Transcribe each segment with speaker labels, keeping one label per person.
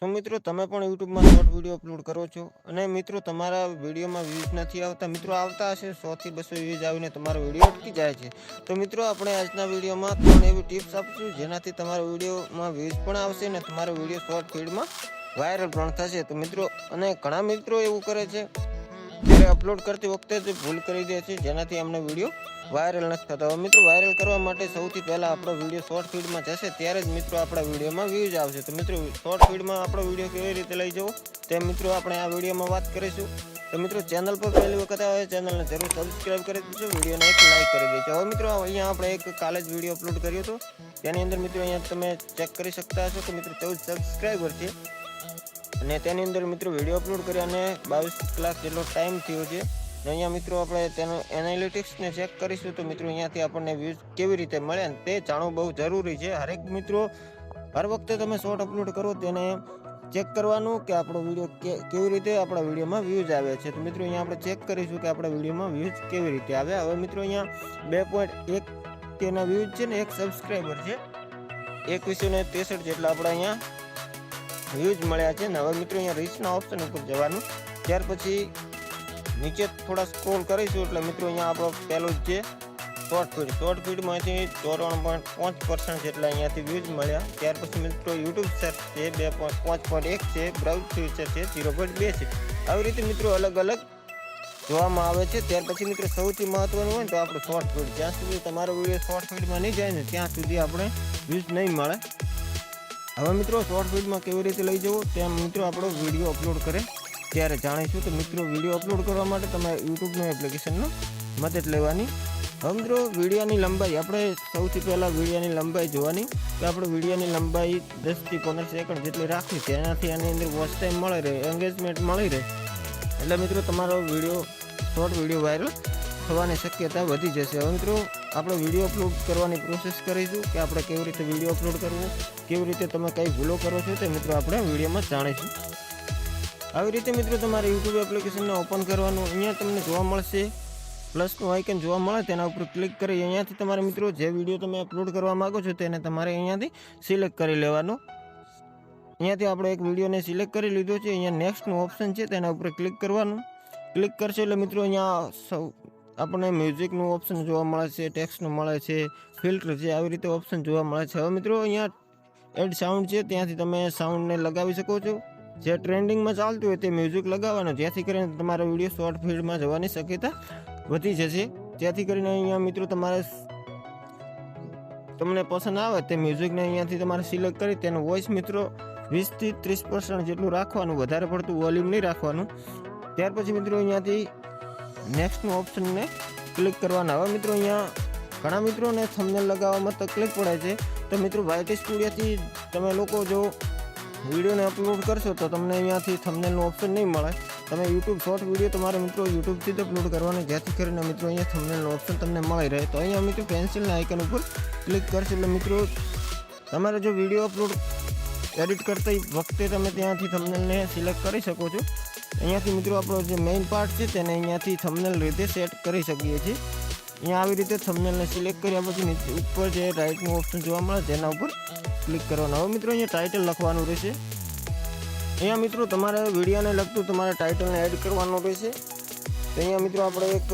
Speaker 1: શું મિત્રો તમે પણ યુટ્યુબમાં શોર્ટ વિડીયો અપલોડ કરો છો અને મિત્રો તમારા વિડીયોમાં વ્યૂઝ નથી આવતા? મિત્રો આવતા હશે 100 થી 200 વ્યૂઝ આવીને તમારો વિડીયો અટકી જાય છે. તો મિત્રો આપણે આજના વિડીયોમાં 3 એવી ટિપ્સ આપીશું જેનાથી તમારા વિડીયોમાં વ્યૂઝ પણ આવશે અને તમારો વિડીયો શોર્ટ ફીડમાં વાયરલ પણ થશે. તો મિત્રો અને ઘણા મિત્રો એવું કરે છે ત્યારે અપલોડ કરતી વખતે જ ભૂલ કરી દે છે જેનાથી અમને વિડીયો વાયરલ નથી થતા. હવે મિત્રો વાયરલ કરવા માટે સૌથી પહેલાં આપણો વિડીયો શોર્ટ ફીડમાં જશે ત્યારે જ મિત્રો આપણા વિડીયોમાં વ્યૂઝ આવશે. તો મિત્રો શોર્ટ ફીડમાં આપણો વિડીયો કેવી રીતે લઈ જવો તે મિત્રો આપણે આ વિડીયોમાં વાત કરીશું. તો મિત્રો ચેનલ પર પહેલી વખત આવે ચેનલને જરૂર સબસ્ક્રાઈબ કરી દેજો, વિડીયોને એક લાઈક કરી દેજો. હવે મિત્રો અહીંયા આપણે એક કાલે જ વિડીયો અપલોડ કર્યો હતો તેની અંદર મિત્રો અહીંયા તમે ચેક કરી શકતા હશો કે મિત્રો 14 સબસ્ક્રાઈબર છે અને તેની અંદર મિત્રો વિડીયો અપલોડ કર્યા અને 22 કલાક જેટલો ટાઈમ થયો છે. અહીંયા મિત્રો આપણે તેનું એનાલિટિક્સને ચેક કરીશું. તો મિત્રો અહીંયાથી આપણને વ્યૂઝ કેવી રીતે મળે તે જાણવું બહુ જરૂરી છે. હરેક મિત્રો હર વખતે તમે શોર્ટ અપલોડ કરો તેને ચેક કરવાનું કે આપણો વિડીયો કેવી રીતે આપણા વિડીયોમાં વ્યૂઝ આવે છે. તો મિત્રો અહીંયા આપણે ચેક કરીશું કે આપણા વિડીયોમાં વ્યૂઝ કેવી રીતે આવે. હવે મિત્રો અહીંયા 2.1 તેના વ્યૂઝ છે ને 1 સબસ્ક્રાઈબર છે, 2163 જેટલા આપણા અહીંયા વ્યૂઝ મળ્યા છે. ને હવે મિત્રો અહીંયા રીચના ઓપ્શન ઉપર જવાનું, ત્યાર પછી નીચે થોડા સ્ક્રોલ કરીશું એટલે મિત્રો અહીંયા આપણો પહેલું જ છે શોર્ટ ફીડમાંથી 94.5% જેટલા અહીંયાથી વ્યૂઝ મળ્યા. ત્યાર પછી મિત્રો યુટ્યુબ સર્ચ છે 5.1 છે, બ્રાઉઝ ફીચર છે 0.2 છે. આવી રીતે મિત્રો અલગ અલગ જોવામાં આવે છે. ત્યાર પછી મિત્રો સૌથી મહત્વનું હોય ને તો આપણું શોર્ટ ફીડ, જ્યાં સુધી તમારો વિડીયો શોર્ટ ફીડમાં નહીં જાય ને ત્યાં સુધી આપણે વ્યૂઝ નહીં મળે. હવે મિત્રો શોર્ટ ફીડમાં કેવી રીતે લઈ જવું તેમ મિત્રો આપણો વિડીયો અપલોડ કરે ત્યારે જાણીશું. તો મિત્રો વિડીયો અપલોડ કરવા માટે તમારે યુટ્યુબનું એપ્લિકેશનનો મદદ લેવાની. હવે મિત્રો વિડીયોની લંબાઈ આપણે સૌથી પહેલાં વિડીયોની લંબાઈ જોવાની. તો આપણે વિડીયોની લંબાઈ 10 થી 15 સેકન્ડ જેટલી રાખવી, તેનાથી આની અંદર વોચ ટાઈમ મળી રહે, એંગેજમેન્ટ મળી રહે, એટલે મિત્રો તમારો વિડીયો શોર્ટ વિડીયો વાયરલ થવાની શક્યતા વધી જશે. હવે મિત્રો આપણે વિડીયો અપલોડ કરવાની પ્રોસેસ કરીશું કે આપણે કેવી રીતે વિડીયો અપલોડ કરવું, કેવી રીતે તમે કઈ ભૂલો કરો છો તે મિત્રો આપણે વિડીયોમાં જાણીશું. આવી રીતે મિત્રો તમારે યુટ્યુબ એપ્લિકેશનને ઓપન કરવાનું. અહીંયા તમને જોવા મળશે પ્લસનું આઇકન જોવા મળે, તેના ઉપર ક્લિક કરી અહીંયાથી તમારે મિત્રો જે વિડીયો તમે અપલોડ કરવા માગો છો તેને તમારે અહીંયાથી સિલેક્ટ કરી લેવાનો. અહીંયાથી આપણે એક વિડીયોને સિલેક્ટ કરી લીધો છે. અહીંયા નેક્સ્ટનું ઓપ્શન છે તેના ઉપર ક્લિક કરવાનું. ક્લિક કરશો એટલે મિત્રો અહીંયા આપણને મ્યુઝિકનું ઓપ્શન જોવા મળે છે, ટેક્સ્ટનું મળે છે, ફિલ્ટર છે, આવી રીતે ઓપ્શન જોવા મળે છે. હવે મિત્રો અહીંયા એડ સાઉન્ડ છે, ત્યાંથી તમે સાઉન્ડને લગાવી શકો છો. જે ટ્રેન્ડિંગમાં ચાલતું હોય તે મ્યુઝિક લગાવવાનું, જેથી કરીને તમારો વિડીયો શોર્ટ ફીડમાં જવાની શક્યતા વધી જશે. જેથી કરીને અહીંયા મિત્રો તમને પસંદ આવે તે મ્યુઝિકને અહીંયાથી તમારે સિલેક્ટ કરી તેનો વોઇસ મિત્રો 20 થી 30% જેટલું રાખવાનું, વધારે પડતું વોલ્યુમ નહીં રાખવાનું. ત્યાર પછી મિત્રો અહીંયાથી નેક્સ્ટનું ઓપ્શનને ક્લિક કરવાના. હવે મિત્રો અહીંયા ઘણા મિત્રોને થંબનેલ લગાવવામાં તકલીફ પડે છે. તો મિત્રો YT સ્ટુડિયોથી તમે લોકો જો વિડીયોને અપલોડ કરશો તો તમને અહીંયાથી થંબનેલનું ઓપ્શન નહીં મળે. તમે યુટ્યુબ શોર્ટ વિડીયો તમારે મિત્રો યુટ્યુબથી જ અપલોડ કરવાનો, જેથી કરીને મિત્રો અહીંયા થંબનેલનું ઓપ્શન તમને મળી રહે. તો અહીંયા મિત્રો પેન્સિલના આઇકન ઉપર ક્લિક કરશો એટલે મિત્રો તમારે જો વિડીયો અપલોડ એડિટ કરતી વખતે તમે ત્યાંથી થંબનેલને સિલેક્ટ કરી શકો છો. અહીંયાથી મિત્રો આપણો જે મેઇન પાર્ટ છે તેને અહીંયાથી થંબનેલ રીતે સેટ કરી શકીએ છીએ. અહીંયા આવી રીતે થંબનેલને સિલેક્ટ કર્યા પછી નીચે ઉપર જે રાઇટનું ઓપ્શન જોવા મળે તેના ઉપર ક્લિક કરવાનું. હવે મિત્રો અહીંયા ટાઇટલ લખવાનું રહેશે. અહીંયા મિત્રો તમારે વિડીયોને લગતું તમારે ટાઇટલને એડ કરવાનું રહેશે. તો અહીંયા મિત્રો આપણે એક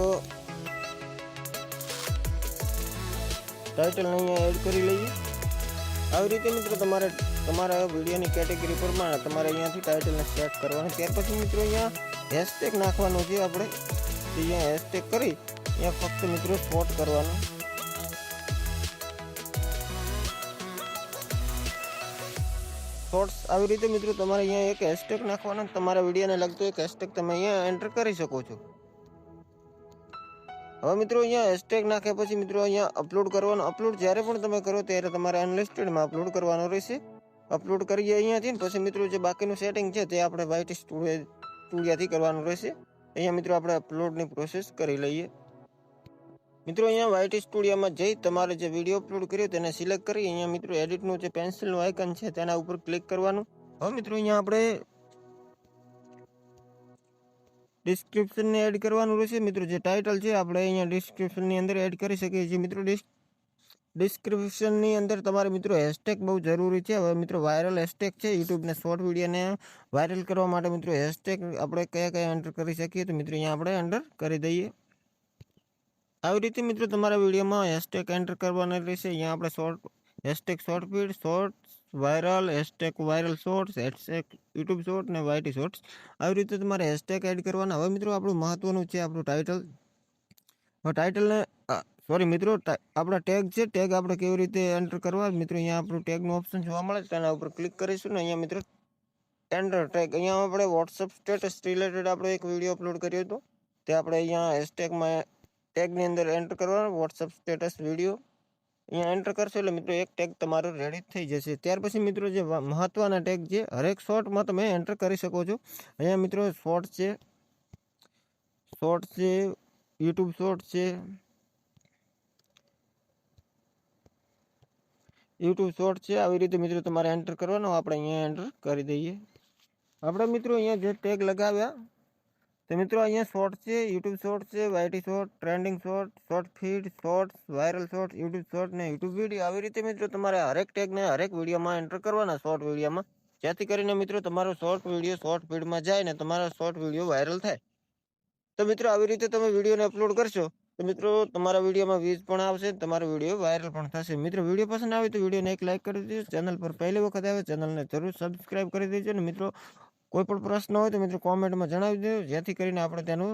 Speaker 1: ટાઇટલને અહીંયા એડ કરી લઈએ. આવી રીતે મિત્રો તમારે તમારા વિડીયોની કેટેગરી પ્રમાણે તમારે અહીંયાથી ટાઇટલને સેટ કરવાનું. ત્યાર પછી મિત્રો અહીંયા હેશટેગ નાખવાનું છે આપણે. અહીંયા હેશટેગ કરી અહીંયા ફક્ત મિત્રો શોર્ટ કરવાનું. શોર્ટ્સ આવી રીતે મિત્રો તમારે અહીંયા એક હેશટેગ નાખવાનો, તમારા વિડીયોને લગતો એક હેશટેગ તમે અહીંયા એન્ટર કરી શકો છો. હવે મિત્રો અહીંયા હેશટેગ નાખ્યા પછી મિત્રો અહીંયા અપલોડ કરવાનું. અપલોડ જ્યારે પણ તમે કરો ત્યારે તમારે અનલિસ્ટેડમાં અપલોડ કરવાનો રહેશે. અપલોડ કરીએ અહીંયાથી ને પછી મિત્રો જે બાકીનું સેટિંગ છે તે આપણે YT સ્ટુડિયોથી કરવાનું રહેશે. અહીંયા મિત્રો આપણે અપલોડની પ્રોસેસ કરી લઈએ. મિત્રો અહીંયા YT સ્ટુડિયોમાં જઈ તમારે જે વિડીયો અપલોડ કર્યો તેને સિલેક્ટ કરી અહીંયા મિત્રો એડિટનું જે પેન્સિલનું આઇકન છે તેના ઉપર ક્લિક કરવાનું. હવે મિત્રો અહીંયા આપણે ડિસ્ક્રિપ્શનને એડ કરવાનું રહેશે. મિત્રો જે ટાઇટલ છે આપણે અહીંયા ડિસ્ક્રિપ્શનની અંદર એડ કરી શકીએ છીએ. મિત્રો ડિસ્ક્રિપ્શનની અંદર તમારે મિત્રો હેશટેગ બહુ જરૂરી છે. હવે મિત્રો વાયરલ હેશટેગ છે યુટ્યુબને શોર્ટ વિડીયોને વાયરલ કરવા માટે મિત્રો હેશટેગ આપણે કયા એન્ટર કરી શકીએ, તો મિત્રો અહીંયા આપણે એન્ટર કરી દઈએ. આવી રીતે મિત્રો તમારા વિડીયોમાં હેશટેગ એન્ટર કરવાના રહેશે. અહીંયા આપણે hashtag short feed, shorts, viral, hashtag viral shorts, hashtag YouTube short ને વાયટી શોર્ટ્સ, આવી રીતે તમારે હેશટેગ એડ કરવાના. હવે મિત્રો આપણું મહત્વનું છે આપણું ટાઇટલ. ટાઇટલને સોરી મિત્રો આપણા ટેગ છે, ટેગ આપણે કેવી રીતે એન્ટર કરવા. મિત્રો અહીંયા આપણું ટેગનું ઓપ્શન જોવા મળે છે, તેના ઉપર ક્લિક કરીશું ને અહીંયા મિત્રો એન્ટર ટેગ, અહીંયા આપણે વોટ્સઅપ સ્ટેટસ રિલેટેડ આપણે એક વિડીયો અપલોડ કર્યો હતો, તે આપણે અહીંયા હેશટેગમાં ટેગની અંદર એન્ટર કરવાનો. વોટ્સઅપ સ્ટેટસ વિડીયો અહીંયા એન્ટર કરશો એટલે મિત્રો એક ટેગ તમારો રેડી થઈ જશે. ત્યાર પછી મિત્રો જે મહત્વના ટેગ છે હરેક શોર્ટમાં તમે એન્ટર કરી શકો છો. અહીંયા મિત્રો શોર્ટ છે, યુટ્યુબ શોર્ટ છે, આવી રીતે મિત્રો તમારે એન્ટર કરવાનો. આપણે અહીંયા એન્ટર કરી દઈએ. આપણે મિત્રો અહીંયા જે ટેગ લગાવ્યા તો મિત્રો અહીંયા શોર્ટ છે, યુટ્યુબ શોર્ટ છે, YT short, trending short, short feed, shorts, viral short, YouTube short ને યુટ્યુબ વિડીયો, આવી રીતે મિત્રો તમારે હરેક ટેગને હરેક વિડીયોમાં એન્ટર કરવાના શોર્ટ વિડીયોમાં, જેથી કરીને મિત્રો તમારો શોર્ટ વિડીયો શોર્ટ ફીડમાં જાય ને તમારો શોર્ટ વિડીયો વાયરલ થાય. તો મિત્રો આવી રીતે તમે વિડીયોને અપલોડ કરશો તો મિત્રો તમારા વિડીયોમાં વ્યૂઝ પણ આવશે, તમારો વિડીયો વાયરલ પણ થશે. મિત્રો વિડીયો પસંદ આવે તો વિડીયોને એક લાઇક કરી દેજો. ચેનલ પર પહેલી વખત આવે ચેનલને જરૂર સબસ્ક્રાઈબ કરી દેજો. અને મિત્રો કોઈ પણ પ્રશ્ન હોય તો મિત્રો કોમેન્ટમાં જણાવી દેજો, જેથી કરીને આપણે તેનો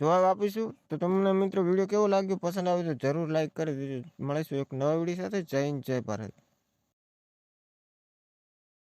Speaker 1: જવાબ આપીશું. તો તમને મિત્રો વિડીયો કેવો લાગ્યો, પસંદ આવે તો જરૂર લાઇક કરી દેજો. મળીશું એક નવા વિડીયો સાથે. જય હિન્દ, જય ભારત.